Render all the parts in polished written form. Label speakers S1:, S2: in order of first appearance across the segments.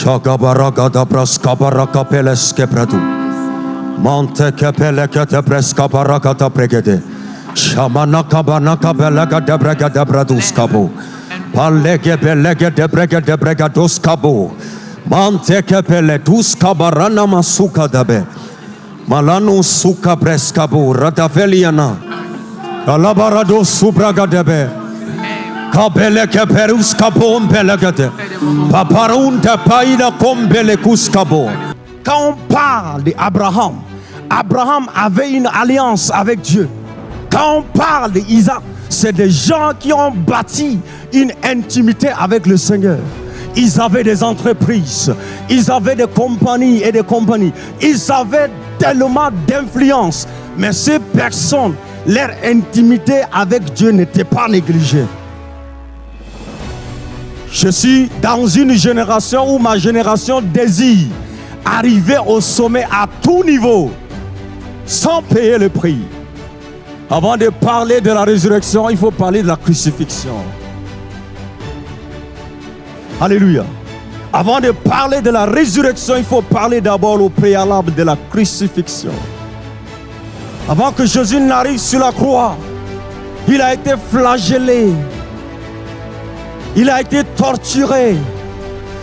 S1: Shagabaragada braskabaraka peleske pradu. Mante kepeleke de breskabaraka pregede. Shamanaka banaka belega de brega de braduskabo. Palege belege de brega de bregadoskabo. Mante kepele duskabarana masuka dabe. Malano suka breskabo radaveliana. Alabarado subraga debe. Kabele keperus kabon belegate. Paparunta païda kombele kuskabo.
S2: Quand on parle d'Abraham, Abraham avait une alliance avec Dieu. Quand on parle d'Isaac, c'est des gens qui ont bâti une intimité avec le Seigneur. Ils avaient des entreprises, ils avaient des compagnies et des compagnies. Ils avaient tellement d'influence. Mais ces personnes, leur intimité avec Dieu n'était pas négligée. Je suis dans une génération où ma génération désire arriver au sommet à tout niveau, sans payer le prix. Avant de parler de la résurrection, il faut parler de la crucifixion. Alléluia. Avant de parler de la résurrection, il faut parler d'abord au préalable de la crucifixion. Avant que Jésus n'arrive sur la croix, il a été flagellé. Il a été torturé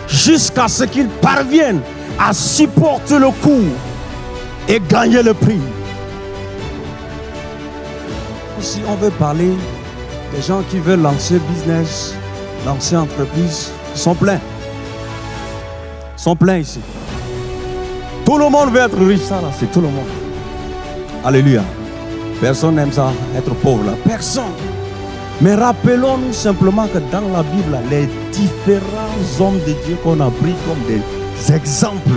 S2: jusqu'à ce qu'il parvienne à supporter le coup et gagner le prix. Si on veut parler des gens qui veulent lancer business, lancer entreprise, ils sont pleins. Ils sont pleins ici. Tout le monde veut être riche, ça là, c'est tout le monde. Alléluia. Personne n'aime ça, être pauvre là. Personne. Mais rappelons-nous simplement que dans la Bible, les différents hommes de Dieu qu'on a pris comme des exemples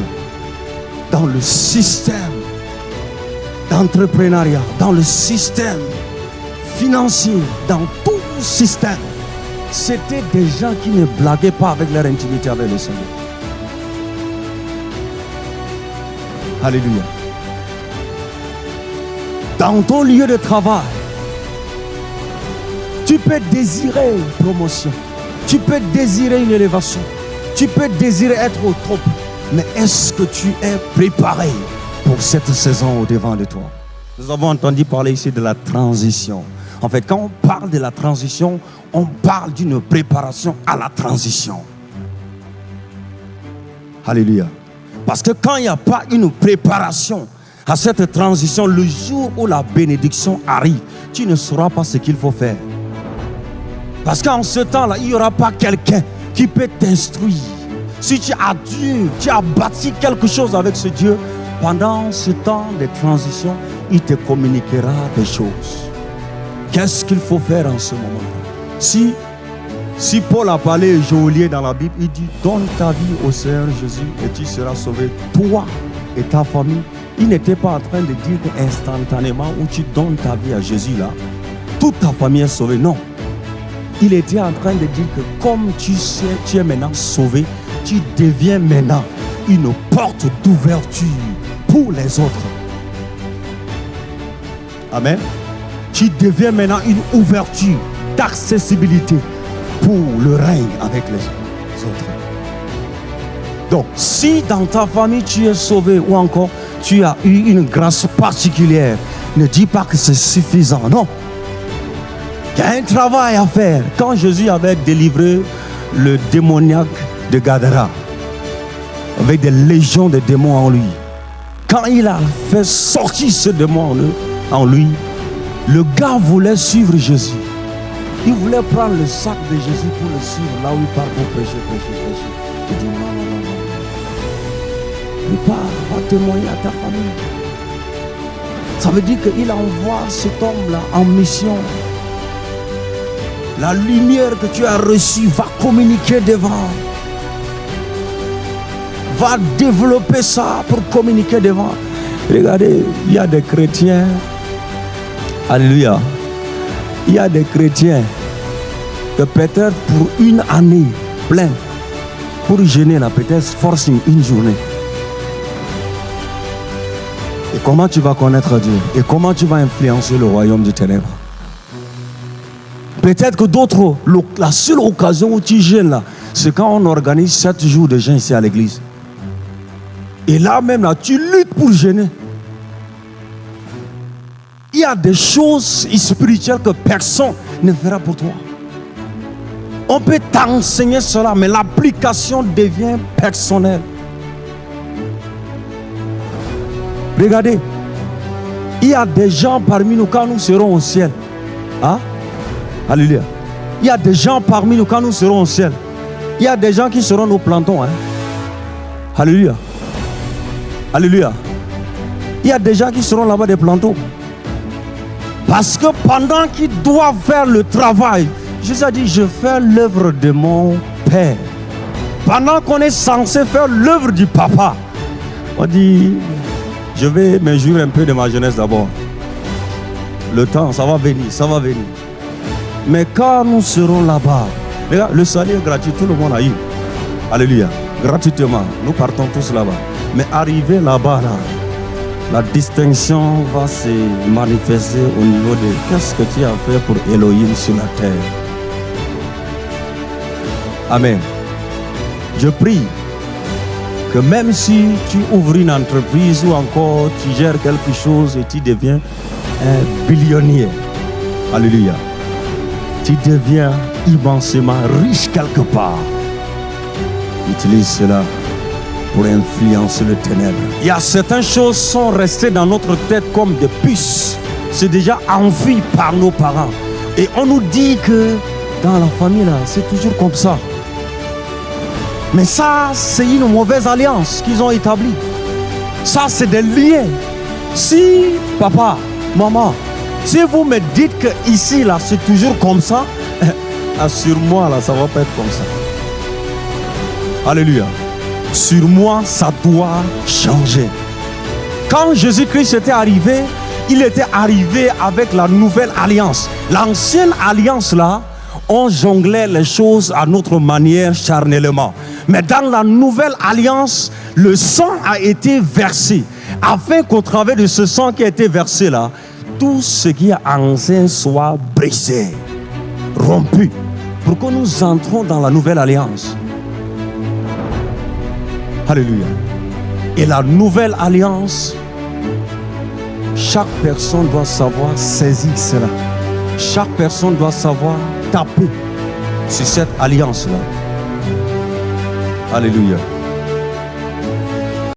S2: dans le système d'entrepreneuriat, dans le système financier, dans tout le système, c'était des gens qui ne blaguaient pas avec leur intimité avec le Seigneur. Alléluia. Dans ton lieu de travail, tu peux désirer une promotion, tu peux désirer une élévation, tu peux désirer être au top, mais est-ce que tu es préparé pour cette saison au-devant de toi? Nous avons entendu parler ici de la transition. En fait, quand on parle de la transition, on parle d'une préparation à la transition. Alléluia. Parce que quand il n'y a pas une préparation à cette transition, le jour où la bénédiction arrive, tu ne sauras pas ce qu'il faut faire. Parce qu'en ce temps-là, il n'y aura pas quelqu'un qui peut t'instruire. Si tu as Dieu, tu as bâti quelque chose avec ce Dieu, pendant ce temps de transition, il te communiquera des choses. Qu'est-ce qu'il faut faire en ce moment-là? Si Paul a parlé geôlier dans la Bible, il dit donne ta vie au Seigneur Jésus et tu seras sauvé, toi et ta famille. Il n'était pas en train de dire qu'instantanément où tu donnes ta vie à Jésus là, toute ta famille est sauvée. Non. Il était en train de dire que comme tu es maintenant sauvé, tu deviens maintenant une porte d'ouverture pour les autres. Amen. Tu deviens maintenant une ouverture d'accessibilité pour le règne avec les autres. Donc, si dans ta famille tu es sauvé ou encore tu as eu une grâce particulière, ne dis pas que c'est suffisant. Non. Il y a un travail à faire. Quand Jésus avait délivré le démoniaque de Gadara, avec des légions de démons en lui, quand il a fait sortir ce démon en lui, le gars voulait suivre Jésus. Il voulait prendre le sac de Jésus pour le suivre là où il part pour prêcher. Il dit non. Prépare, va témoigner à ta famille. Ça veut dire qu'il envoie cet homme-là en mission. La lumière que tu as reçue va communiquer devant. Va développer ça pour communiquer devant. Regardez, il y a des chrétiens. Alléluia. Il y a des chrétiens que peut-être pour une année pleine, pour jeûner là, peut-être forcing une journée. Et comment tu vas connaître Dieu? Et comment tu vas influencer le royaume des ténèbres? Peut-être que d'autres, la seule occasion où tu jeûnes là, c'est quand on organise 7 jours de jeûne ici à l'église. Et là même, là, tu luttes pour jeûner. Il y a des choses spirituelles que personne ne fera pour toi. On peut t'enseigner cela, mais l'application devient personnelle. Regardez, il y a des gens parmi nous quand nous serons au ciel. Hein? Alléluia. Il y a des gens parmi nous quand nous serons au ciel. Il y a des gens qui seront nos plantons. Hein? Alléluia. Alléluia. Il y a des gens qui seront là-bas des plantons. Parce que pendant qu'ils doivent faire le travail, Jésus a dit, je fais l'œuvre de mon Père. Pendant qu'on est censé faire l'œuvre du Papa, on dit, je vais me jouir un peu de ma jeunesse d'abord. Le temps, ça va venir, ça va venir. Mais quand nous serons là-bas, le salut est gratuit, tout le monde a eu. Alléluia. Gratuitement, nous partons tous là-bas. Mais arrivé là-bas, là, la distinction va se manifester au niveau de qu'est-ce que tu as fait pour Elohim sur la terre. Amen. Je prie que même si tu ouvres une entreprise ou encore tu gères quelque chose et tu deviens un billionnaire, alléluia, tu deviens immensément riche quelque part. Utilise cela pour influencer le ténèbre. Il y a certaines choses qui sont restées dans notre tête comme des puces. C'est déjà envie par nos parents. Et on nous dit que dans la famille, là, c'est toujours comme ça. Mais ça, c'est une mauvaise alliance qu'ils ont établie. Ça, c'est des liens. Si, papa, maman, si vous me dites que ici, là, c'est toujours comme ça, assure-moi, là, ça ne va pas être comme ça. Alléluia. Sur moi, ça doit changer. Quand Jésus-Christ était arrivé, il était arrivé avec la nouvelle alliance. L'ancienne alliance, là, on jonglait les choses à notre manière charnellement. Mais dans la nouvelle alliance, le sang a été versé. Afin qu'au travers de ce sang qui a été versé là, tout ce qui est ancien soit brisé, rompu. Pour que nous entrons dans la nouvelle alliance. Alléluia. Et la nouvelle alliance, chaque personne doit savoir saisir cela. Chaque personne doit savoir taper sur cette alliance-là. Alléluia.